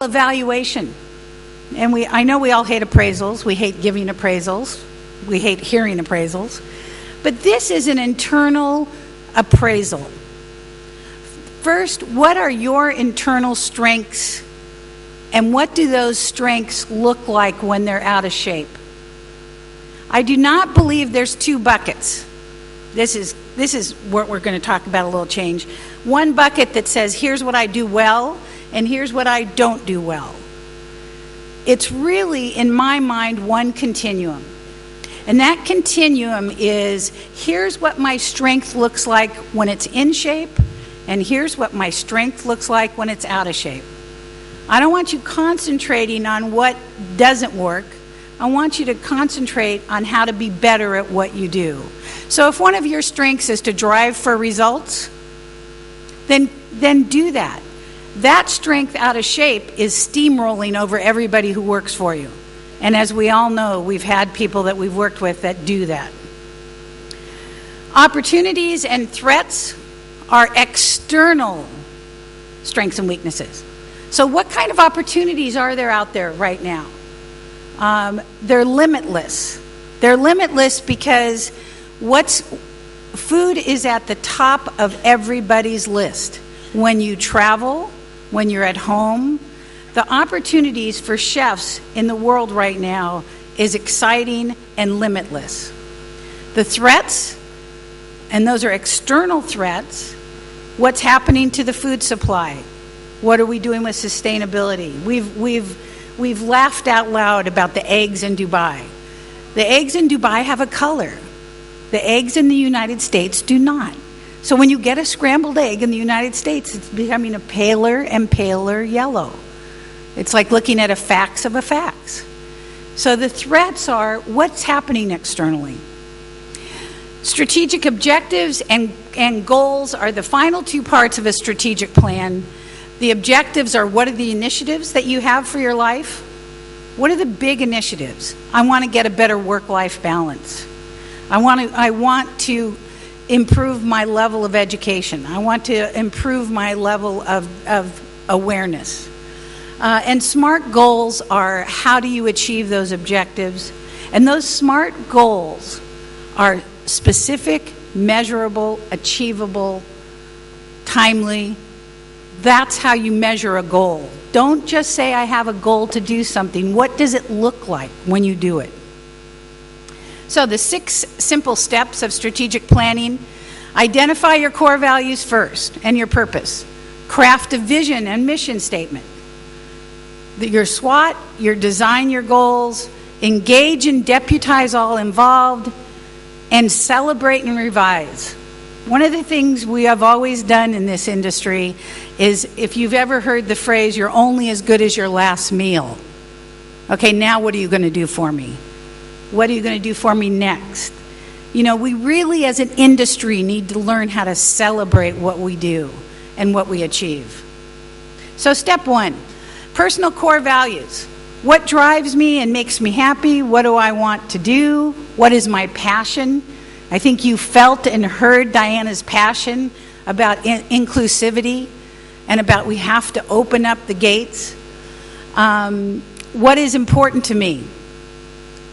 Evaluation. And I know we all hate appraisals. We hate giving appraisals. We hate hearing appraisals. But this is an internal appraisal. First, what are your internal strengths, and what do those strengths look like when they're out of shape? I do not believe there's two buckets. This is what we're going to talk about, a little change. One bucket that says, here's what I do well, and here's what I don't do well. It's really, in my mind, one continuum. And that continuum is, here's what my strength looks like when it's in shape, and here's what my strength looks like when it's out of shape. I don't want you concentrating on what doesn't work. I want you to concentrate on how to be better at what you do. So if one of your strengths is to drive for results, then do that. That strength out of shape is steamrolling over everybody who works for you. And as we all know, we've had people that we've worked with that do that. Opportunities and threats are external strengths and weaknesses. So what kind of opportunities are there out there right now? They're limitless. They're limitless because food is at the top of everybody's list. When you travel, when you're at home, the opportunities for chefs in the world right now is exciting and limitless. The threats, and those are external threats, what's happening to the food supply? What are we doing with sustainability? We've laughed out loud about the eggs in Dubai. The eggs in Dubai have a color. The eggs in the United States do not. So when you get a scrambled egg in the United States, it's becoming a paler and paler yellow. It's like looking at a fax of a fax. So the threats are what's happening externally. Strategic objectives and goals are the final two parts of a strategic plan. The objectives are, what are the initiatives that you have for your life? What are the big initiatives? I want to get a better work-life balance. I want to improve my level of education. I want to improve my level of awareness. And SMART goals are, how do you achieve those objectives? And those SMART goals are specific, measurable, achievable, timely. That's how you measure a goal. Don't just say, I have a goal to do something. What does it look like when you do it? So the 6 simple steps of strategic planning: identify your core values first and your purpose. Craft a vision and mission statement. Your SWOT, your design your goals, engage and deputize all involved, and celebrate and revise. One of the things we have always done in this industry is, if you've ever heard the phrase, you're only as good as your last meal. Okay, now what are you going to do for me? What are you going to do for me next? You know, we really as an industry need to learn how to celebrate what we do and what we achieve. So step 1, personal core values. What drives me and makes me happy? What do I want to do? What is my passion? I think you felt and heard Diana's passion about inclusivity and about we have to open up the gates. What is important to me?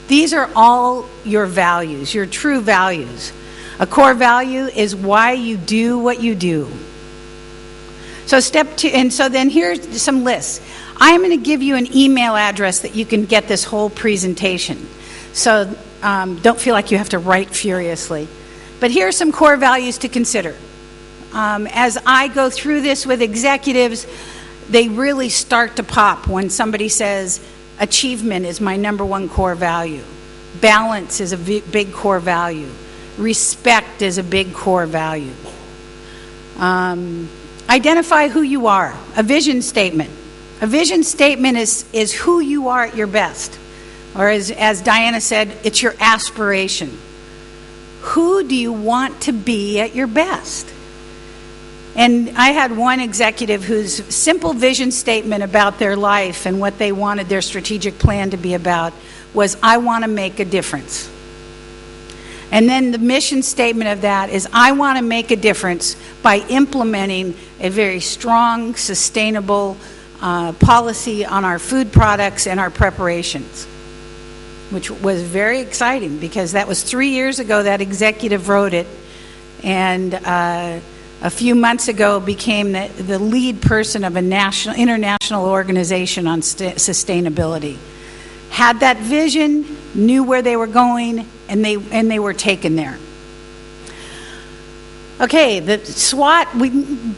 These are all your values, your true values. A core value is why you do what you do. So step 2, and so then here's some lists. I'm going to give you an email address that you can get this whole presentation. So don't feel like you have to write furiously. But here are some core values to consider. As I go through this with executives, they really start to pop when somebody says, achievement is my number 1 core value. Balance is a big core value. Respect is a big core value. Identify who you are. A vision statement. A vision statement is who you are at your best. Or as Diana said, it's your aspiration. Who do you want to be at your best? And I had one executive whose simple vision statement about their life and what they wanted their strategic plan to be about was, I want to make a difference. And then the mission statement of that is, I want to make a difference by implementing a very strong, sustainable policy on our food products and our preparations, which was very exciting because that was 3 years ago that executive wrote it, and a few months ago became the lead person of a international organization on sustainability. Had that vision, knew where they were going, and they were taken there. Okay, the SWOT, we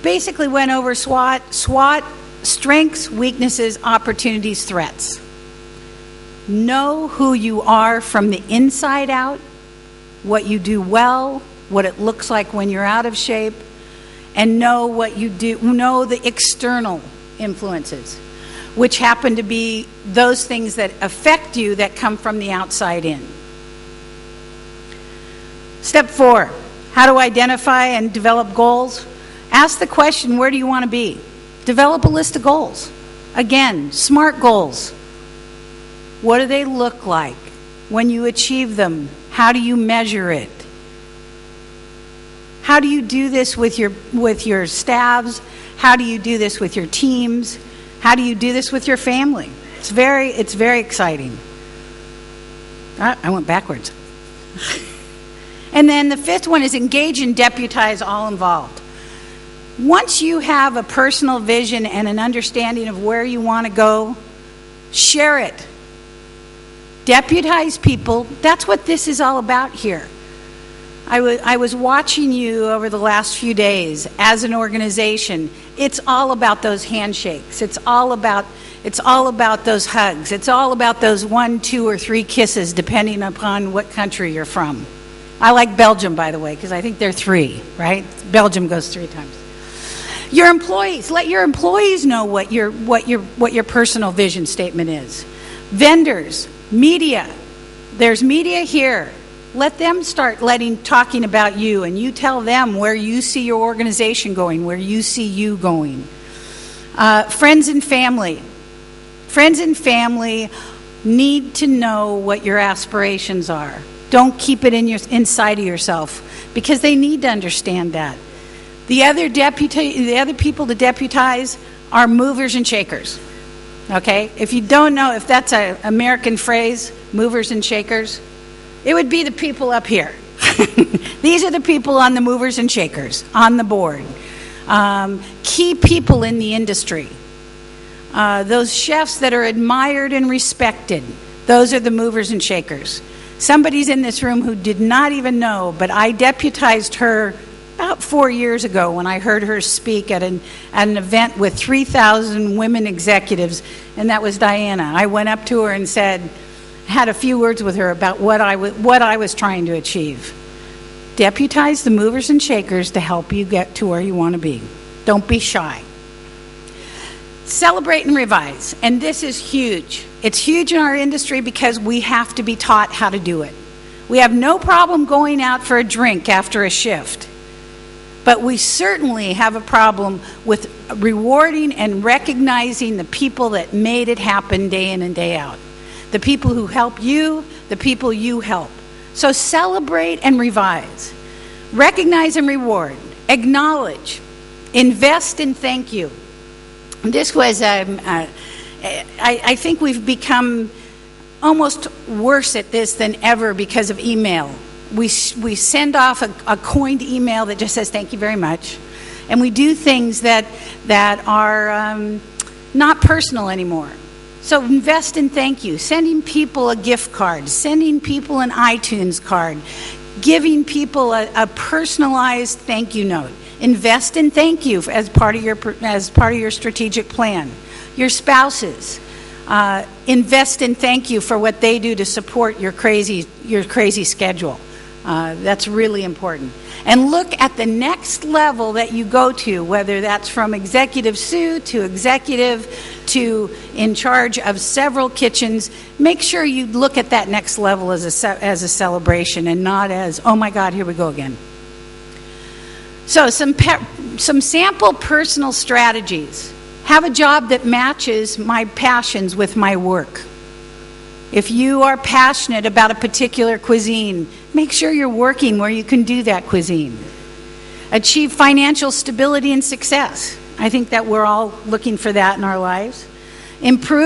basically went over SWOT. SWOT, strengths, weaknesses, opportunities, threats. Know who you are from the inside out, what you do well, what it looks like when you're out of shape, and know what you do, know the external influences, which happen to be those things that affect you that come from the outside in. Step 4, how to identify and develop goals. Ask the question, where do you want to be? Develop a list of goals. Again, SMART goals. What do they look like? When you achieve them, how do you measure it? How do you do this with your staffs? How do you do this with your teams? How do you do this with your family? It's very exciting. I went backwards. And then the 5th one is engage and deputize all involved. Once you have a personal vision and an understanding of where you want to go, share it. Deputize people. That's what this is all about here. I was watching you over the last few days as an organization. It's all about those handshakes. It's all about those hugs. It's all about those 1, 2, or 3 kisses, depending upon what country you're from. I like Belgium, by the way, because I think they're 3, right? Belgium goes 3 times. Your employees, let your employees know what your personal vision statement is. Vendors, media. There's media here. Let them start talking about you, and you tell them where you see your organization going, where you see you going. Friends and family. Friends and family need to know what your aspirations are. Don't keep it inside of yourself, because they need to understand that. The other people to deputize are movers and shakers. Okay? If you don't know if that's an American phrase, movers and shakers, it would be the people up here. These are the people on the movers and shakers, on the board. Key people in the industry. Those chefs that are admired and respected, those are the movers and shakers. Somebody's in this room who did not even know, but I deputized her about 4 years ago when I heard her speak at an event with 3,000 women executives, and that was Diana. I went up to her and had a few words with her about what I was trying to achieve. Deputize the movers and shakers to help you get to where you want to be. Don't be shy. Celebrate and revise. And this is huge. It's huge in our industry because we have to be taught how to do it. We have no problem going out for a drink after a shift. But we certainly have a problem with rewarding and recognizing the people that made it happen day in and day out. The people who help you, the people you help. So celebrate and revise. Recognize and reward. Acknowledge. Invest and thank you. This was, I think we've become almost worse at this than ever because of email. We send off a coined email that just says thank you very much. And we do things that are not personal anymore. So invest in thank you. Sending people a gift card, sending people an iTunes card, giving people a personalized thank you note. Invest in thank you as part of your strategic plan. Your spouses, invest in thank you for what they do to support your crazy schedule. That's really important. And look at the next level that you go to, whether that's from executive sous to executive to in charge of several kitchens. Make sure you look at that next level as a celebration and not as, oh my God, here we go again. So some sample personal strategies. Have a job that matches my passions with my work. If you are passionate about a particular cuisine, make sure you're working where you can do that cuisine. Achieve financial stability and success. I think that we're all looking for that in our lives. Improve